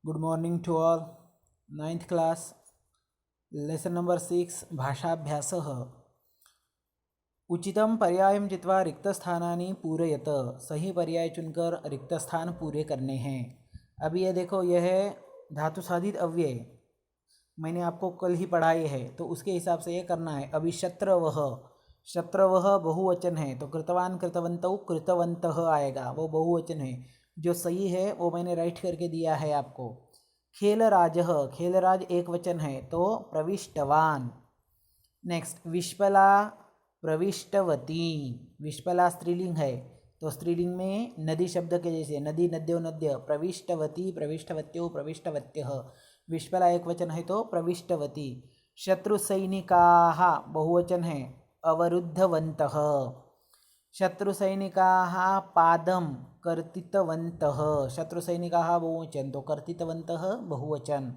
Good morning to all. 9th class lesson number 6 भाषाभ्यासः. उचितम पर्यायं चित्वा रिक्तस्थानानि पूरयत. सही पर्याय चुनकर रिक्त स्थान पूरे करने हैं. अभी ये देखो, यह है धातु साधित अव्यय. मैंने आपको कल ही पढ़ाए है, तो उसके हिसाब से ये करना है. अभी शत्रवः, शत्रवः बहुवचन है, तो कृतवान कृतवन्तौ कृतवन्तः आएगा, वो बहुवचन है. जो सही है वो मैंने राइट करके दिया है आपको. खेलराजः, खेलराज एक वचन है, तो प्रविष्टवान. नेक्स्ट विश्पला प्रविष्टवती. विश्पला स्त्रीलिंग है, तो स्त्रीलिंग में नदी शब्द के जैसे नदी नद्यो नद्य. प्रविष्टवती प्रविष्टवत्यो प्रविष्टवत्यः. विश्पला एक वचन है, तो प्रविष्टवती. शत्रुसैनिकाः बहुवचन है, अवरुद्धवन्तः. शत्रुसैनिकाः पादं कर्तितवन्तः. शत्रुसैनिकाः बहुवचन, तो कर्तितवन्तः बहुवचन.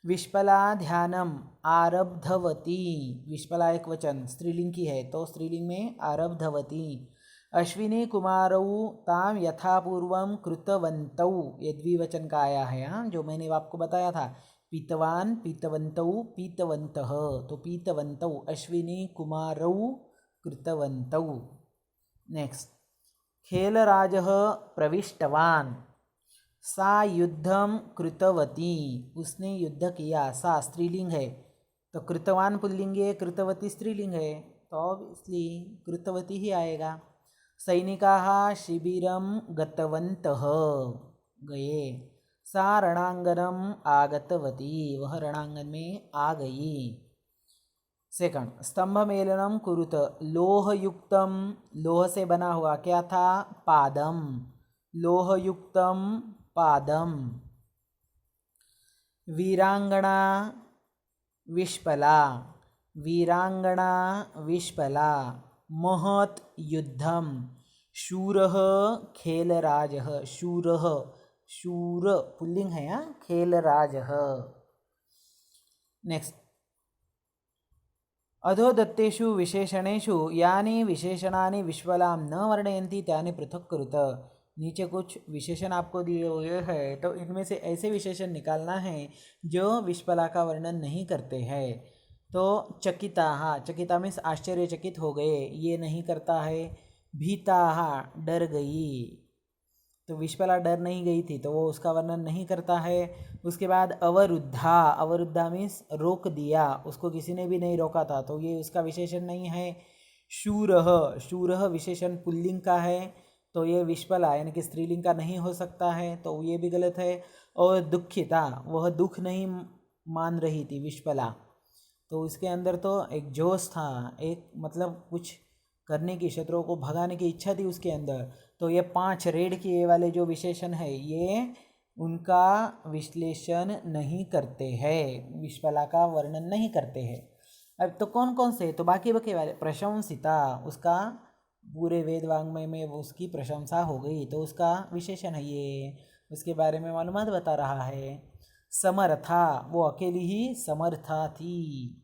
विश्पला ध्यानम आरब्धवती. विश्पला एक वचन स्त्रीलिंग की है, तो स्त्रीलिंग में आरब्धवती. अश्विनी कुमारौ ताम यथापूर्वं कृतवन्तौ, ये द्विवचन का आया है. हाँ, जो मैंने आपको बताया था, पीतवान पीतवन्तौ पीतवन्तः, तो पीतवन्तौ. अश्विनी कुमारौ कृतवन्तौ. नेक्स्ट खेलराजः प्रविष्टवान. सा युद्धम कृतवती, उसने युद्ध किया. सा स्त्रीलिंग है, तो कृतवान पुल्लिंग है, कृतवती स्त्रीलिंग है, तो ऑब्वियसली कृतवती ही आएगा. सैनिकाः शिबिरम गतवन्तः, गए. सा रणांगनम आगतवती, वह रणांगन में आ गई. सेकंड स्तंभ मेलनम कुरुत. लोहयुक्तम, लोह से बना हुआ क्या था, पादम. लोहयुक्तम पादम. वीरांगना विश्पला, वीरांगना विश्पला. महत् युद्धम. शूरः खेलराजः. शूरः, शूर पुल्लिंग है. हाँ, खेलराजः. नेक्स्ट अधोदत्तेषु विशेषणेषु यानि विशेषणानि विश्वलां न वर्णयन्ति तानि पृथक् कुरुत. नीचे कुछ विशेषण आपको दिए हुए हैं, तो इनमें से ऐसे विशेषण निकालना है जो विश्वला का वर्णन नहीं करते हैं. तो चकिता, हाँ, चकिता मीन्स आश्चर्यचकित हो गए, ये नहीं करता है. भीता, डर गई, तो विश्वला डर नहीं गई थी, तो वो उसका वर्णन नहीं करता है. उसके बाद अवरुद्धा, अवरुद्धा मीन्स रोक दिया, उसको किसी ने भी नहीं रोका था, तो ये उसका विशेषण नहीं है. शूरः, शूरः विशेषण पुल्लिंग का है, तो ये विश्वला यानी कि स्त्रीलिंग का नहीं हो सकता है, तो ये भी गलत है. और दुखिता, वह दुख नहीं मान रही थी विश्वला, तो इसके अंदर तो एक जोश था, एक मतलब कुछ करने की, शत्रुओं को भगाने की इच्छा थी उसके अंदर. तो ये 5 रेड किए वाले जो विशेषण है, ये उनका विश्लेषण नहीं करते हैं, विश्वला का वर्णन नहीं करते हैं. अब तो कौन कौन से, तो बाकी बके वाले. प्रशंसिता, उसका पूरे वेद वाङ्मय में उसकी प्रशंसा हो गई, तो उसका विशेषण है ये, उसके बारे में मालूमात बता रहा है. समर्था, वो अकेली ही समर्था थी,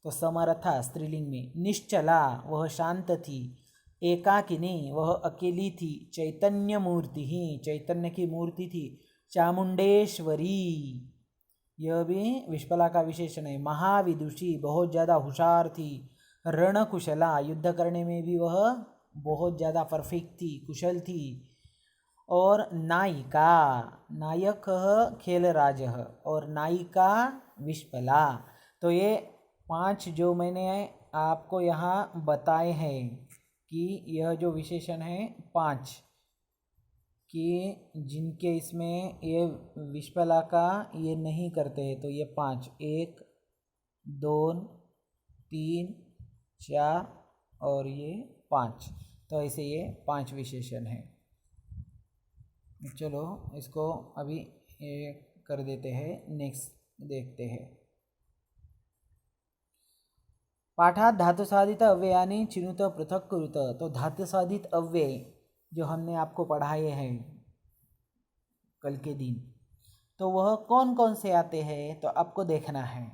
तो समर्था स्त्रीलिंग में. निश्चला, वह शांत थी. एकाकिनी, वह अकेली थी. चैतन्य मूर्ति ही, चैतन्य की मूर्ति थी. चामुंडेश्वरी, यह भी विश्वला का विशेषण है. महाविदुषी, बहुत ज़्यादा होशियार थी. रणकुशला, युद्ध करने में भी वह बहुत ज़्यादा परफेक्ट थी, कुशल थी. और नायिका, नायक खेलराजः और नायिका विश्वला. तो ये 5 जो मैंने आपको यहाँ बताए हैं कि यह जो विशेषण है 5 कि जिनके इसमें ये विश्वला का ये नहीं करते हैं, तो ये 5, 1 2 3 4 और ये 5, तो ऐसे ये 5 विशेषण हैं. चलो इसको अभी ये कर देते हैं, नेक्स्ट देखते हैं. पाठात धातुसाधित अव्ययानि चिनुत पृथक कुरुत. तो धातुसाधित अव्यय जो हमने आपको पढ़ाए हैं कल के दिन, तो वह कौन कौन से आते हैं, तो आपको देखना है.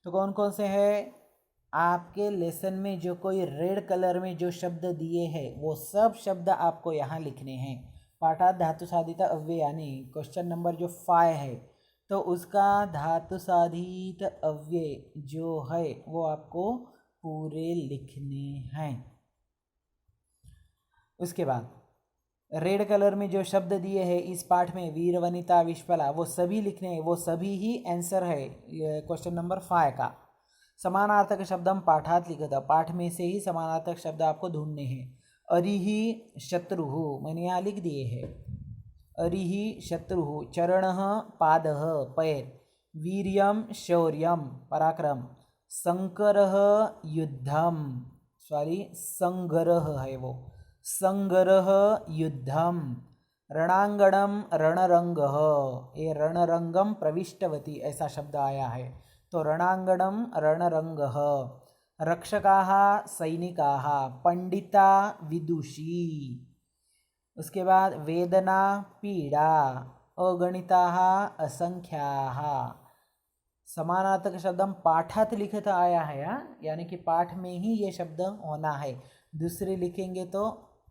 तो कौन कौन से हैं, आपके लेसन में जो कोई रेड कलर में जो शब्द दिए हैं, वो सब शब्द आपको यहाँ लिखने हैं. पाठात धातुसाधित अव्ययानि, क्वेश्चन नंबर जो 5 है, तो उसका धातु साधित अव्यय जो है वो आपको पूरे लिखने हैं। उसके बाद रेड कलर में जो शब्द दिए हैं इस पाठ में वीर वनिता विश्वला वो सभी लिखने हैं, वो सभी ही आंसर है क्वेश्चन नंबर 5 का। समानार्थक शब्द हम पाठात लिखे था, पाठ में से ही समानार्थक शब्द आपको ढूंढने हैं। अरिहि शत्रुः मैंने यहाँ लिख दिए हैं। अरिहि शत्रुः चरणः पादः पैर, वीर्यम शौर्यम पराक्रम, संकरः युद्धम संग्रह है वो संग्रह युद्धम, रणांगणम रणरंगः ये रणरंगम प्रविष्टवती ऐसा शब्द आया है तो रणांगणम रणरंगः, रक्षकाः सैनिकाः, पंडिता विदुषी। उसके बाद वेदना पीड़ा, अगणिताः असंख्याः। समानार्थक शब्द हम पाठात लिखित आया है, यानी कि पाठ में ही ये शब्द होना है। दूसरे लिखेंगे तो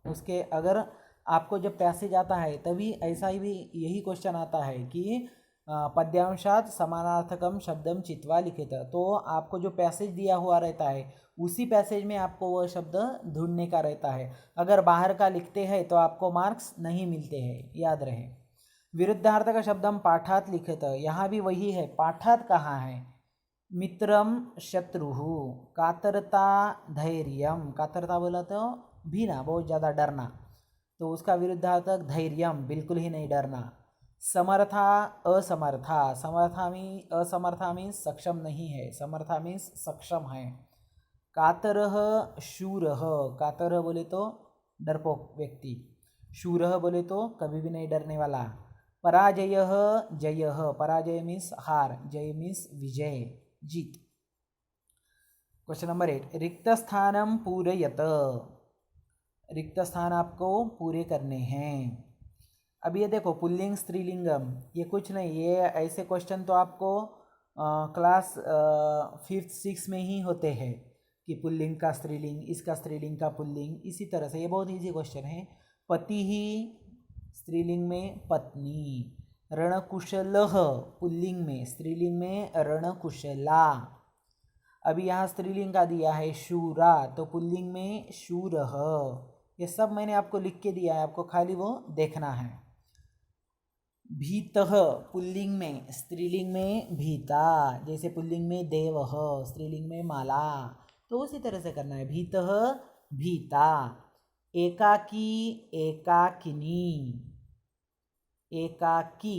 उसके अगर आपको जब पैसेज आता है तभी ऐसा ही भी यही क्वेश्चन आता है कि पद्यांशात समानार्थकम शब्दम चित्वा लिखित, तो आपको जो पैसेज दिया हुआ रहता है उसी पैसेज में आपको वह शब्द ढूंढने का रहता है। अगर बाहर का लिखते हैं तो आपको मार्क्स नहीं मिलते हैं, याद रहे। विरुद्धार्थक शब्द हम पाठात लिखित, यहाँ भी वही है। पाठात कहाँ है? मित्रम शत्रुः, कातरता धैर्यम, कातरता बोला तो भीना बहुत ज़्यादा डरना, तो उसका विरुद्धार्थक धैर्यम बिल्कुल ही नहीं डरना। समर्था असमर्था, असमर्था मीन्स सक्षम नहीं है, समर्था मीन्स सक्षम है। कातरः शूरः, कातरः बोले तो डरपोक व्यक्ति, शूरः बोले तो कभी भी नहीं डरने वाला। पराजयः जयः, पराजय मीन्स हार, जय मीन्स विजय जीत। क्वेश्चन नंबर 8 रिक्त स्थानम पूरयत, रिक्त स्थान आपको पूरे करने हैं। अब ये देखो पुल्लिंग स्त्रीलिंगम ये कुछ नहीं, ये ऐसे क्वेश्चन तो आपको क्लास 5th 6th में ही होते हैं कि पुल्लिंग का स्त्रीलिंग, इसका स्त्रीलिंग का पुल्लिंग, इसी तरह से ये बहुत ईजी क्वेश्चन है। पति ही स्त्रीलिंग में पत्नी, रणकुशलः पुल्लिंग में, स्त्रीलिंग में रणकुशला। अभी यहाँ स्त्रीलिंग का दिया है शूरा, तो पुल्लिंग में शूरः। ये सब मैंने आपको लिख के दिया है, आपको खाली वो देखना है। भीतः पुल्लिंग में, स्त्रीलिंग में भीता, जैसे पुल्लिंग में देवः, स्त्रीलिंग में माला, तो उसी तरह से करना है। भीतः भीता। एकाकी एकाकिनी, एकाकी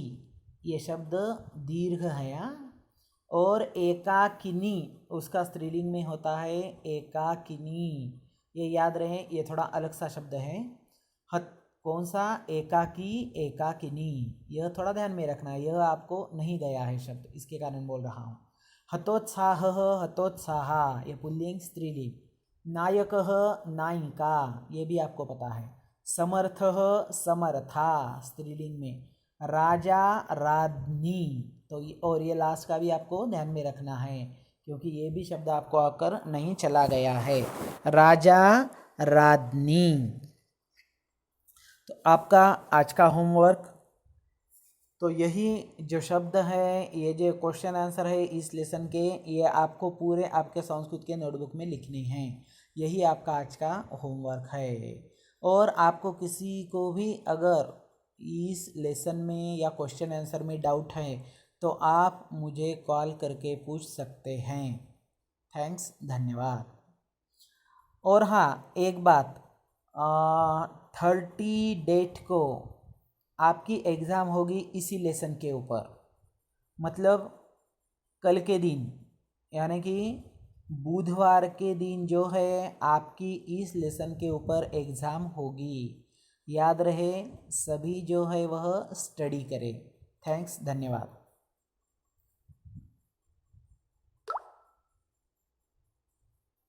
ये शब्द दीर्घ है, और एकाकिनी उसका स्त्रीलिंग में होता है एकाकिनी, ये याद रहे। ये थोड़ा अलग सा शब्द है। कौन सा? एकाकी एकाकिनी, यह थोड़ा ध्यान में रखना है, यह आपको नहीं गया है शब्द, इसके कारण बोल रहा हूँ। हतोत्साह हतोत्साहा ये पुल्लिंग स्त्रीलिंग। नायकः नायिका ये भी आपको पता है। समर्थः समर्था स्त्रीलिंग में। राजा राज्ञी, तो और ये लास्ट का भी आपको ध्यान में रखना है क्योंकि ये भी शब्द आपको आकर नहीं चला गया है। राजा राज्ञी। तो आपका आज का होमवर्क तो यही जो शब्द है, ये जो क्वेश्चन आंसर है इस लेसन के, ये आपको पूरे आपके संस्कृत के नोटबुक में लिखने हैं। यही आपका आज का होमवर्क है। और आपको किसी को भी अगर इस लेसन में या क्वेश्चन आंसर में डाउट है तो आप मुझे कॉल करके पूछ सकते हैं। थैंक्स, धन्यवाद। और हाँ एक बात, 30 डेट को आपकी एग्ज़ाम होगी इसी लेसन के ऊपर, मतलब कल के दिन, यानी कि बुधवार के दिन जो है आपकी इस लेसन के ऊपर एग्ज़ाम होगी। याद रहे, सभी जो है वह स्टडी करें। थैंक्स, धन्यवाद।